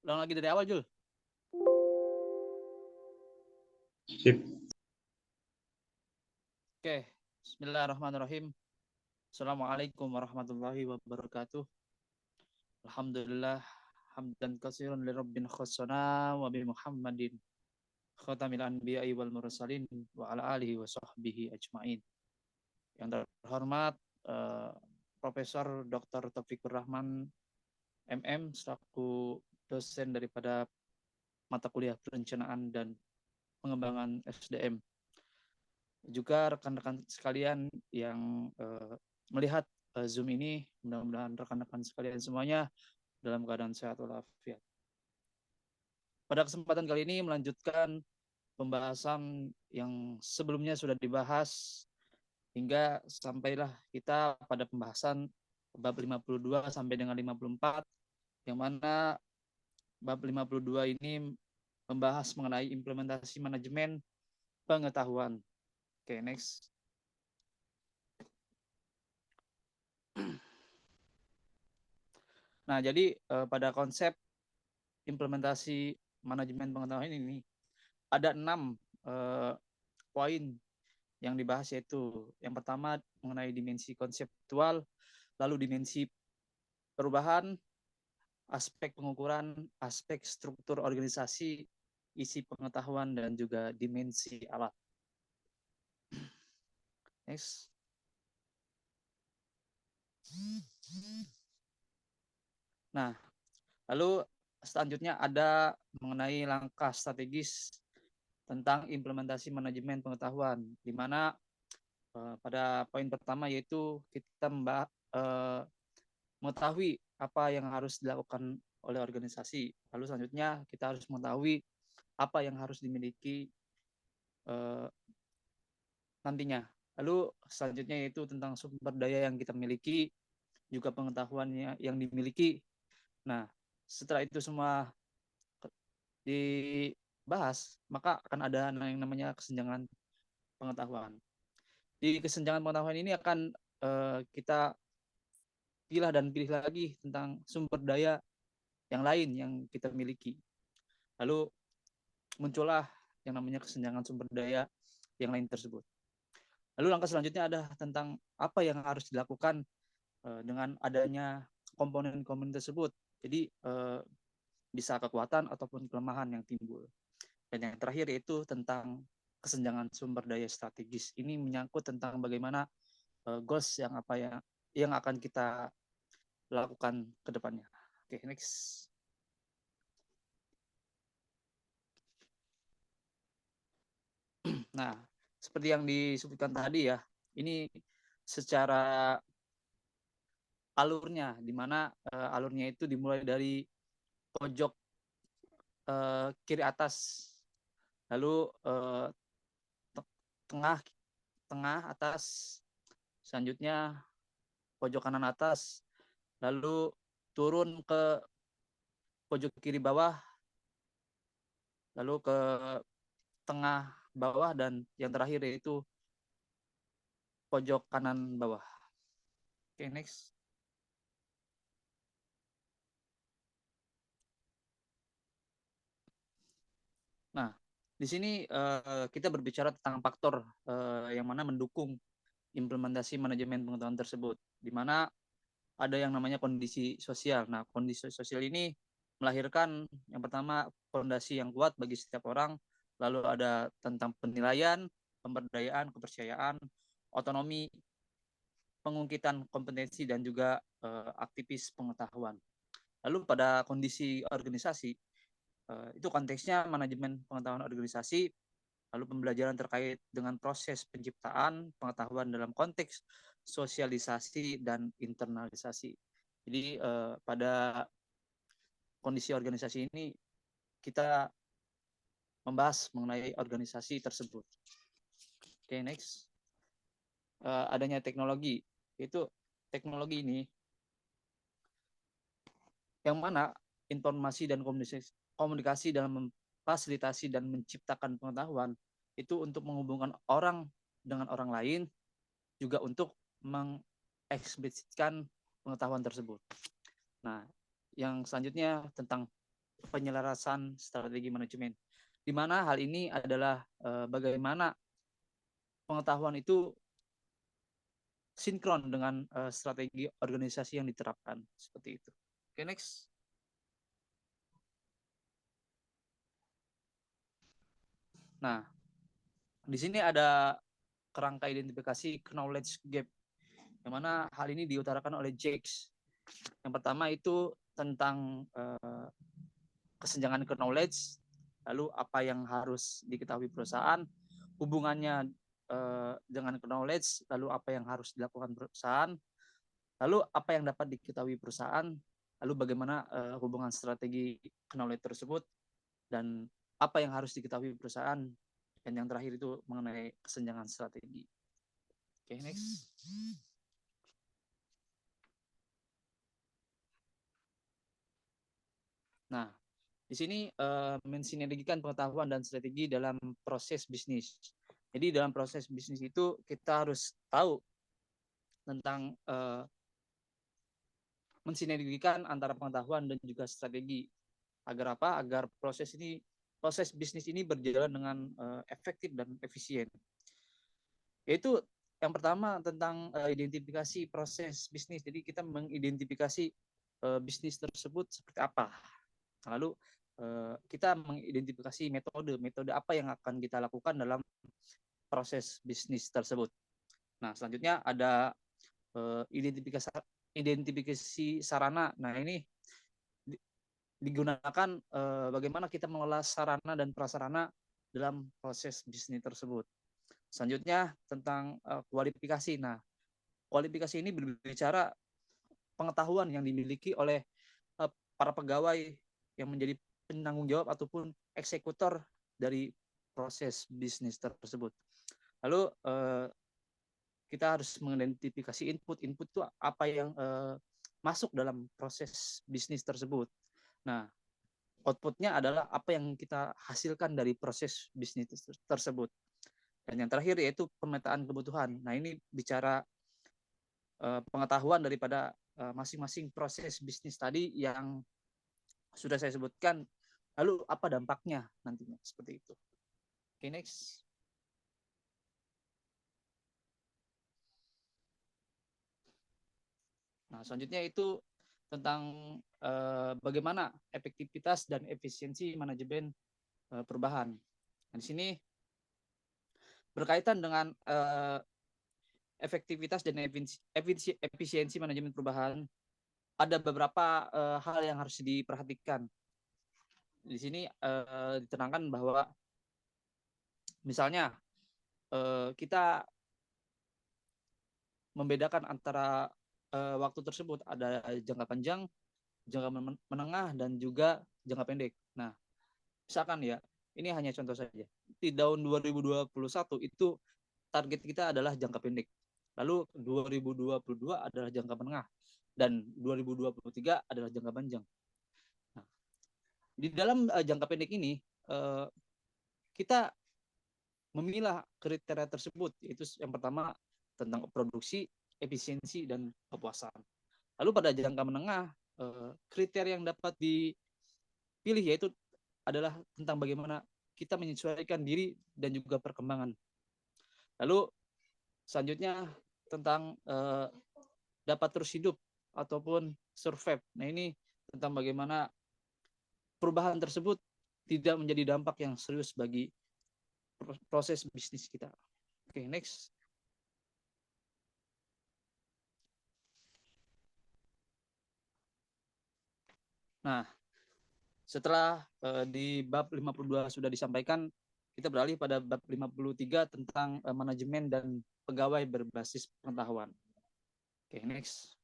Ulang lagi dari awal, Jul. Sip. Oke, bismillahirrahmanirrahim. Assalamualaikum warahmatullahi wabarakatuh. Alhamdulillah, hamdan katsiran li rabbin khassana wa bi Muhammadin khatamil anbiya'i wal mursalin wa ala alihi wa sahbihi ajmain. Yang terhormat Profesor Dr. Taufikur Rahman MM selaku dosen daripada mata kuliah perencanaan dan pengembangan SDM. Juga rekan-rekan sekalian yang melihat Zoom ini, mudah-mudahan rekan-rekan sekalian semuanya dalam keadaan sehat walafiat. Pada kesempatan kali ini melanjutkan pembahasan yang sebelumnya sudah dibahas hingga sampailah kita pada pembahasan bab 52 sampai dengan 54, yang mana bab 52 ini membahas mengenai implementasi manajemen pengetahuan. Oke, next. Nah, jadi pada konsep implementasi manajemen pengetahuan ini ada 6 poin yang dibahas, yaitu yang pertama mengenai dimensi konseptual, lalu dimensi perubahan, aspek pengukuran, aspek struktur organisasi, isi pengetahuan, dan juga dimensi alat. Next. Nah, lalu selanjutnya ada mengenai langkah strategis tentang implementasi manajemen pengetahuan, di mana pada poin pertama yaitu kita mengetahui apa yang harus dilakukan oleh organisasi. Lalu selanjutnya kita harus mengetahui apa yang harus dimiliki nantinya. Lalu selanjutnya yaitu tentang sumber daya yang kita miliki, juga pengetahuannya yang dimiliki. Nah, setelah itu semua dibahas, maka akan ada yang namanya kesenjangan pengetahuan. Di kesenjangan pengetahuan ini akan kita pilih dan pilih lagi tentang sumber daya yang lain yang kita miliki. Lalu muncullah yang namanya kesenjangan sumber daya yang lain tersebut. Lalu langkah selanjutnya ada tentang apa yang harus dilakukan dengan adanya komponen-komponen tersebut. Jadi bisa kekuatan ataupun kelemahan yang timbul. Dan yang terakhir yaitu tentang kesenjangan sumber daya strategis. Ini menyangkut tentang bagaimana goals yang akan kita lakukan ke depannya. Oke, next. Nah, seperti yang disebutkan tadi ya, ini secara alurnya, di mana alurnya itu dimulai dari pojok kiri atas, lalu tengah atas, selanjutnya pojok kanan atas, lalu turun ke pojok kiri bawah, lalu ke tengah bawah, dan yang terakhir yaitu pojok kanan bawah. Oke, next. Nah, di sini kita berbicara tentang faktor yang mana mendukung implementasi manajemen pengetahuan tersebut, di mana ada yang namanya kondisi sosial. Nah, kondisi sosial ini melahirkan yang pertama fondasi yang kuat bagi setiap orang, lalu ada tentang penilaian, pemberdayaan, kepercayaan, otonomi, pengungkitan kompetensi, dan juga aktivis pengetahuan. Lalu pada kondisi organisasi, itu konteksnya manajemen pengetahuan organisasi, lalu pembelajaran terkait dengan proses penciptaan pengetahuan dalam konteks sosialisasi dan internalisasi. Jadi pada kondisi organisasi ini kita membahas mengenai organisasi tersebut. Oke, next. Adanya teknologi, yaitu teknologi ini yang mana informasi dan komunikasi dalam memfasilitasi dan menciptakan pengetahuan itu untuk menghubungkan orang dengan orang lain, juga untuk mengeksplisitkan pengetahuan tersebut. Nah, yang selanjutnya tentang penyelarasan strategi manajemen, di mana hal ini adalah bagaimana pengetahuan itu sinkron dengan strategi organisasi yang diterapkan, seperti itu. Oke, next. Nah, di sini ada kerangka identifikasi knowledge gap, yang mana hal ini diutarakan oleh Jakes. Yang pertama itu tentang kesenjangan knowledge, lalu apa yang harus diketahui perusahaan, hubungannya dengan knowledge, lalu apa yang harus dilakukan perusahaan, lalu apa yang dapat diketahui perusahaan, lalu bagaimana hubungan strategi knowledge tersebut, dan apa yang harus diketahui perusahaan, dan yang terakhir itu mengenai kesenjangan strategi. Oke, next. Nah, di sini mensinergikan pengetahuan dan strategi dalam proses bisnis. Jadi dalam proses bisnis itu kita harus tahu tentang mensinergikan antara pengetahuan dan juga strategi. Agar apa? Agar proses bisnis ini berjalan dengan efektif dan efisien. Yaitu yang pertama tentang identifikasi proses bisnis. Jadi kita mengidentifikasi bisnis tersebut seperti apa. Lalu kita mengidentifikasi metode apa yang akan kita lakukan dalam proses bisnis tersebut. Nah, selanjutnya ada identifikasi sarana. Nah, ini digunakan bagaimana kita mengelola sarana dan prasarana dalam proses bisnis tersebut. Selanjutnya tentang kualifikasi. Nah, kualifikasi ini berbicara pengetahuan yang dimiliki oleh para pegawai yang menjadi penanggung jawab ataupun eksekutor dari proses bisnis tersebut. Lalu kita harus mengidentifikasi input itu apa yang masuk dalam proses bisnis tersebut. Nah, outputnya adalah apa yang kita hasilkan dari proses bisnis tersebut. Dan yang terakhir yaitu pemetaan kebutuhan. Nah, ini bicara pengetahuan daripada masing-masing proses bisnis tadi yang sudah saya sebutkan, lalu apa dampaknya nantinya, seperti itu. Oke, next. Nah, selanjutnya itu tentang bagaimana efektivitas dan efisiensi manajemen perubahan. Nah, di sini berkaitan dengan efektivitas dan efisiensi manajemen perubahan, ada beberapa hal yang harus diperhatikan. Di sini diterangkan bahwa misalnya kita membedakan antara waktu tersebut, ada jangka panjang, jangka menengah, dan juga jangka pendek. Nah, misalkan ya, ini hanya contoh saja. Di tahun 2021 itu target kita adalah jangka pendek. Lalu 2022 adalah jangka menengah, dan 2023 adalah jangka panjang. Nah, di dalam jangka pendek ini kita memilah kriteria tersebut, yaitu yang pertama tentang produksi, efisiensi, dan kepuasan. Lalu pada jangka menengah, kriteria yang dapat dipilih yaitu adalah tentang bagaimana kita menyesuaikan diri dan juga perkembangan. Lalu selanjutnya tentang dapat terus hidup ataupun survive. Nah, ini tentang bagaimana perubahan tersebut tidak menjadi dampak yang serius bagi proses bisnis kita. Oke, next. Nah, setelah di bab 52 sudah disampaikan, kita beralih pada bab 53 tentang manajemen dan pegawai berbasis pengetahuan. Oke, next.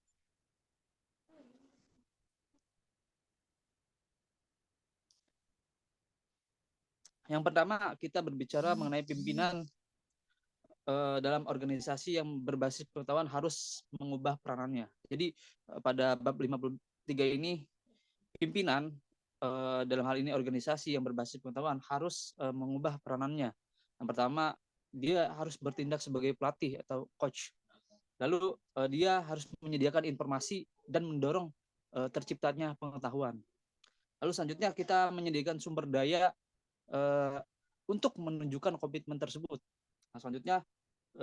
Yang pertama, kita berbicara mengenai pimpinan dalam organisasi yang berbasis pengetahuan harus mengubah peranannya. Jadi pada bab 53 ini, pimpinan dalam hal ini organisasi yang berbasis pengetahuan harus mengubah peranannya. Yang pertama, dia harus bertindak sebagai pelatih atau coach. Lalu dia harus menyediakan informasi dan mendorong terciptanya pengetahuan. Lalu selanjutnya kita menyediakan sumber daya untuk menunjukkan komitmen tersebut. Nah, selanjutnya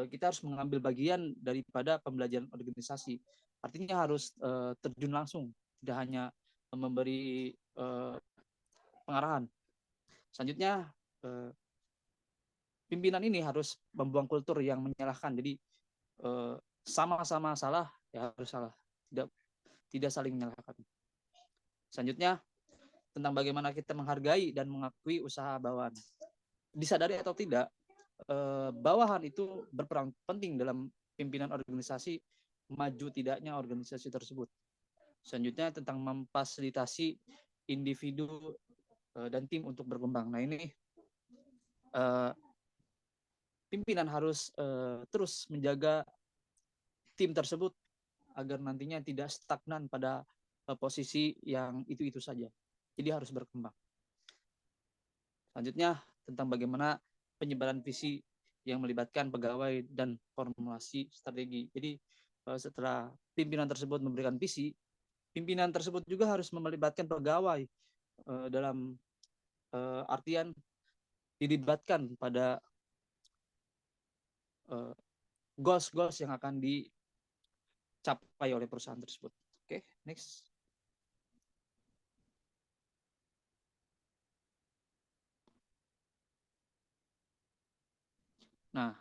kita harus mengambil bagian daripada pembelajaran organisasi. Artinya harus terjun langsung, tidak hanya memberi pengarahan. Selanjutnya pimpinan ini harus membuang kultur yang menyalahkan. Jadi sama-sama salah ya harus salah, tidak saling menyalahkan. Selanjutnya tentang bagaimana kita menghargai dan mengakui usaha bawahan. Disadari atau tidak, bawahan itu berperan penting dalam pimpinan organisasi maju tidaknya organisasi tersebut. Selanjutnya tentang memfasilitasi individu dan tim untuk berkembang. Nah ini pimpinan harus terus menjaga tim tersebut agar nantinya tidak stagnan pada posisi yang itu-itu saja. Jadi harus berkembang. Selanjutnya tentang bagaimana penyebaran visi yang melibatkan pegawai dan formulasi strategi. Jadi setelah pimpinan tersebut memberikan visi, pimpinan tersebut juga harus melibatkan pegawai dalam artian dilibatkan pada goals yang akan dicapai oleh perusahaan tersebut. Oke, next. Nah,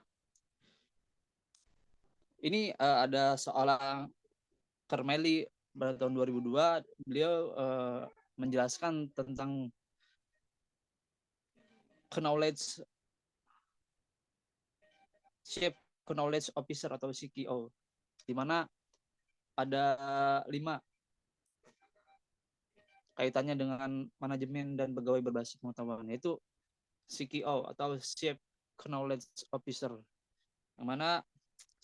ini ada seorang Carmeli pada tahun 2002, beliau menjelaskan tentang knowledge Chief Knowledge Officer atau CKO, di mana ada 5 kaitannya dengan manajemen dan pegawai berbasis pengetahuan, yaitu CKO atau Chief Knowledge Officer, yang mana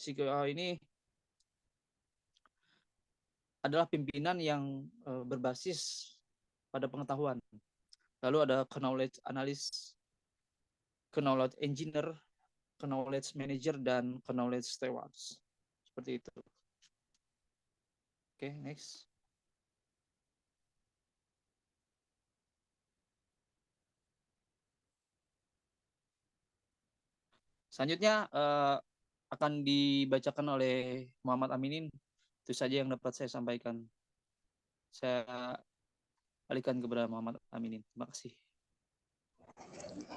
CKO ini adalah pimpinan yang berbasis pada pengetahuan. Lalu ada knowledge analyst, knowledge engineer, knowledge manager, dan knowledge stewards. Seperti itu. Oke, next. Selanjutnya akan dibacakan oleh Muhammad Aminin. Itu saja yang dapat saya sampaikan. Saya alihkan kepada Muhammad Aminin. Terima kasih.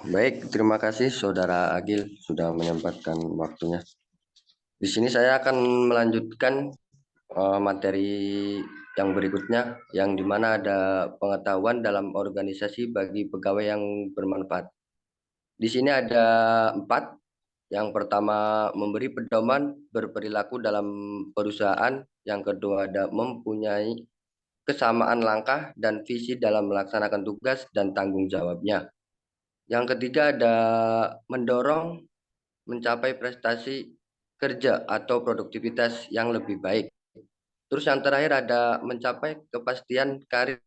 Baik, terima kasih Saudara Agil sudah menyempatkan waktunya. Di sini saya akan melanjutkan materi yang berikutnya, yang dimana ada pengetahuan dalam organisasi bagi pegawai yang bermanfaat. Di sini ada 4. Yang pertama, memberi pedoman berperilaku dalam perusahaan. Yang kedua, ada mempunyai kesamaan langkah dan visi dalam melaksanakan tugas dan tanggung jawabnya. Yang ketiga, ada mendorong mencapai prestasi kerja atau produktivitas yang lebih baik. Terus yang terakhir ada mencapai kepastian karir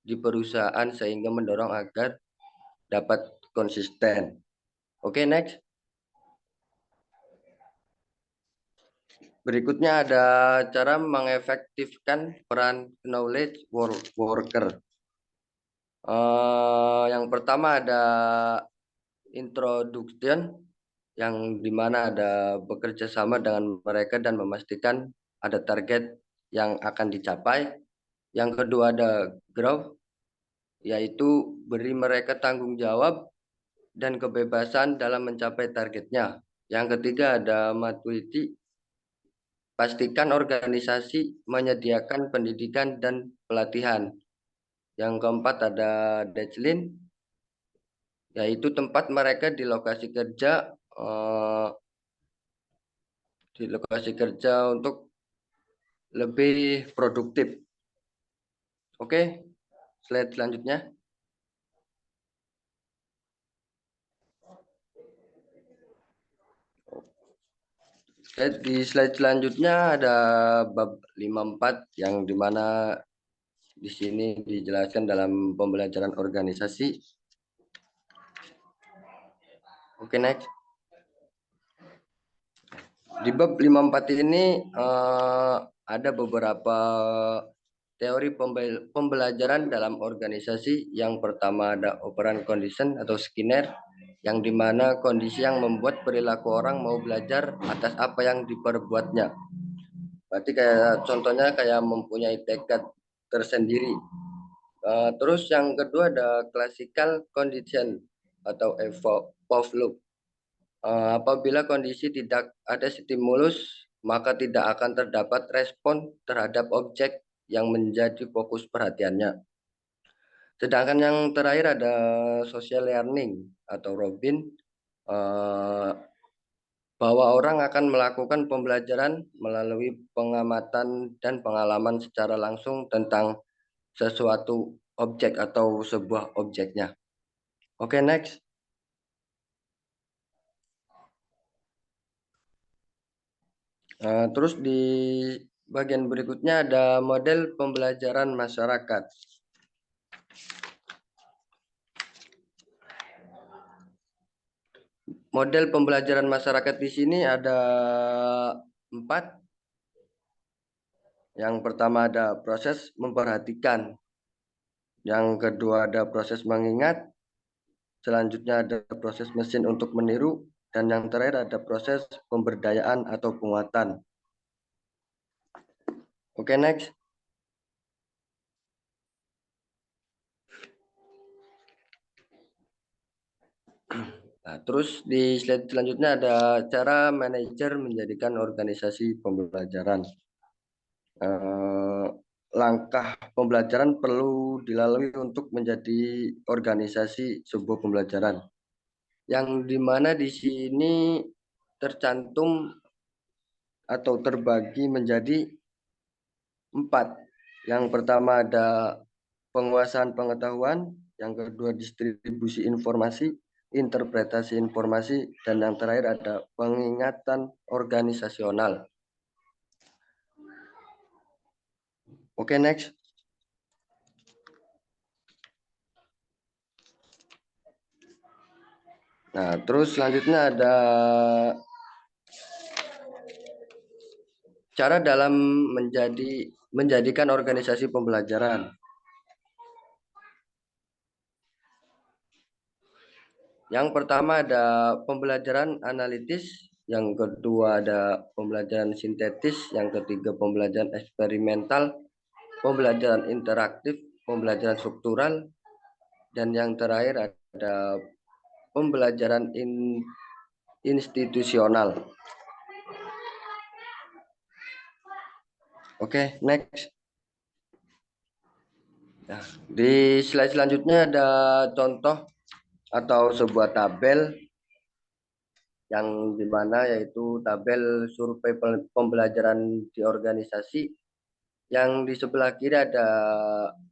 di perusahaan sehingga mendorong agar dapat konsisten. Oke, next. Berikutnya ada cara mengefektifkan peran knowledge worker. Yang pertama ada introduction, yang dimana ada bekerja sama dengan mereka dan memastikan ada target yang akan dicapai. Yang kedua ada growth, yaitu beri mereka tanggung jawab dan kebebasan dalam mencapai targetnya. Yang ketiga ada maturity, pastikan organisasi menyediakan pendidikan dan pelatihan. Yang keempat ada decline, yaitu tempat mereka di lokasi kerja untuk lebih produktif. Oke, slide selanjutnya. Di slide selanjutnya ada bab 54 yang dimana di sini dijelaskan dalam pembelajaran organisasi. Oke, next. Di bab 54 ini ada beberapa teori pembelajaran dalam organisasi. Yang pertama ada operant condition atau Skinner, yang dimana kondisi yang membuat perilaku orang mau belajar atas apa yang diperbuatnya. Berarti kayak contohnya kayak mempunyai tekad tersendiri. Terus yang kedua ada classical condition atau Pavlov. Apabila kondisi tidak ada stimulus, maka tidak akan terdapat respon terhadap objek yang menjadi fokus perhatiannya. Sedangkan yang terakhir ada social learning atau Robin, bahwa orang akan melakukan pembelajaran melalui pengamatan dan pengalaman secara langsung tentang sesuatu objek atau sebuah objeknya. Oke, next. Terus di bagian berikutnya ada model pembelajaran masyarakat. Model pembelajaran masyarakat di sini ada 4. Yang pertama ada proses memperhatikan. Yang kedua ada proses mengingat. Selanjutnya ada proses mesin untuk meniru. Dan yang terakhir ada proses pemberdayaan atau penguatan. Oke, next. Nah, terus di slide selanjutnya ada cara manajer menjadikan organisasi pembelajaran. Langkah pembelajaran perlu dilalui untuk menjadi organisasi sebuah pembelajaran. Yang dimana di sini tercantum atau terbagi menjadi 4. Yang pertama ada penguasaan pengetahuan, yang kedua distribusi informasi, interpretasi informasi, dan yang terakhir ada pengingatan organisasional. Oke, next. Nah, terus selanjutnya ada cara dalam menjadikan organisasi pembelajaran. Yang pertama ada pembelajaran analitis, yang kedua ada pembelajaran sintetis, yang ketiga pembelajaran eksperimental, pembelajaran interaktif, pembelajaran struktural, dan yang terakhir ada pembelajaran institusional. Oke, next. Nah, di slide selanjutnya ada contoh atau sebuah tabel yang dimana yaitu tabel survei pembelajaran di organisasi. Yang di sebelah kiri ada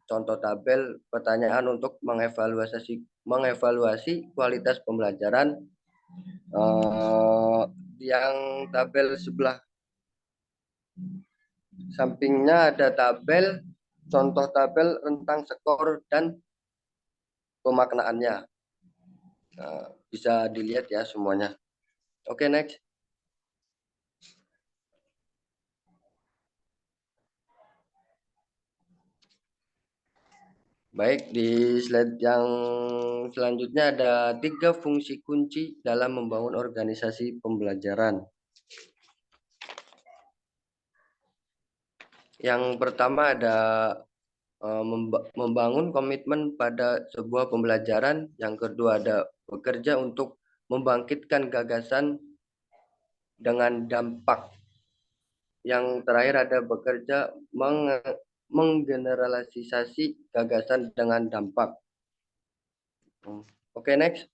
contoh tabel pertanyaan untuk mengevaluasi kualitas pembelajaran. Yang tabel sebelah sampingnya ada tabel contoh tabel rentang skor dan pemaknaannya. Bisa dilihat ya semuanya. Oke, next. Baik, di slide yang selanjutnya ada 3 fungsi kunci dalam membangun organisasi pembelajaran. Yang pertama ada membangun komitmen pada sebuah pembelajaran. Yang kedua ada bekerja untuk membangkitkan gagasan dengan dampak. Yang terakhir ada bekerja menggeneralisasi gagasan dengan dampak. Oke, next.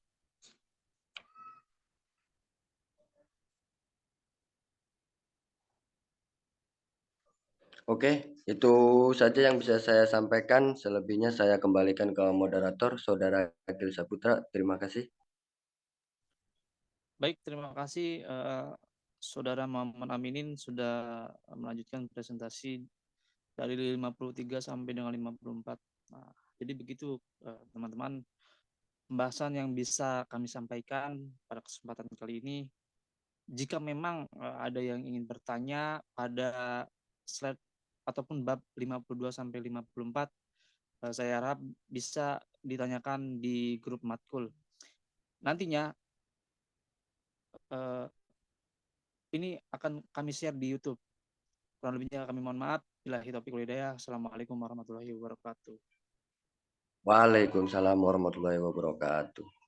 Oke, itu saja yang bisa saya sampaikan. Selebihnya saya kembalikan ke moderator, Saudara Agil Saputra. Terima kasih. Baik, terima kasih Saudara Muhammad Aminin sudah melanjutkan presentasi dari 53 sampai dengan 54. Nah, jadi begitu teman-teman pembahasan yang bisa kami sampaikan pada kesempatan kali ini. Jika memang ada yang ingin bertanya pada slide ataupun bab 52 sampai 54 saya harap bisa ditanyakan di grup matkul. Nantinya ini akan kami share di YouTube. Kurang lebihnya kami mohon maaf. Billahi taufiq wal hidayah. Assalamualaikum warahmatullahi wabarakatuh. Waalaikumsalam warahmatullahi wabarakatuh.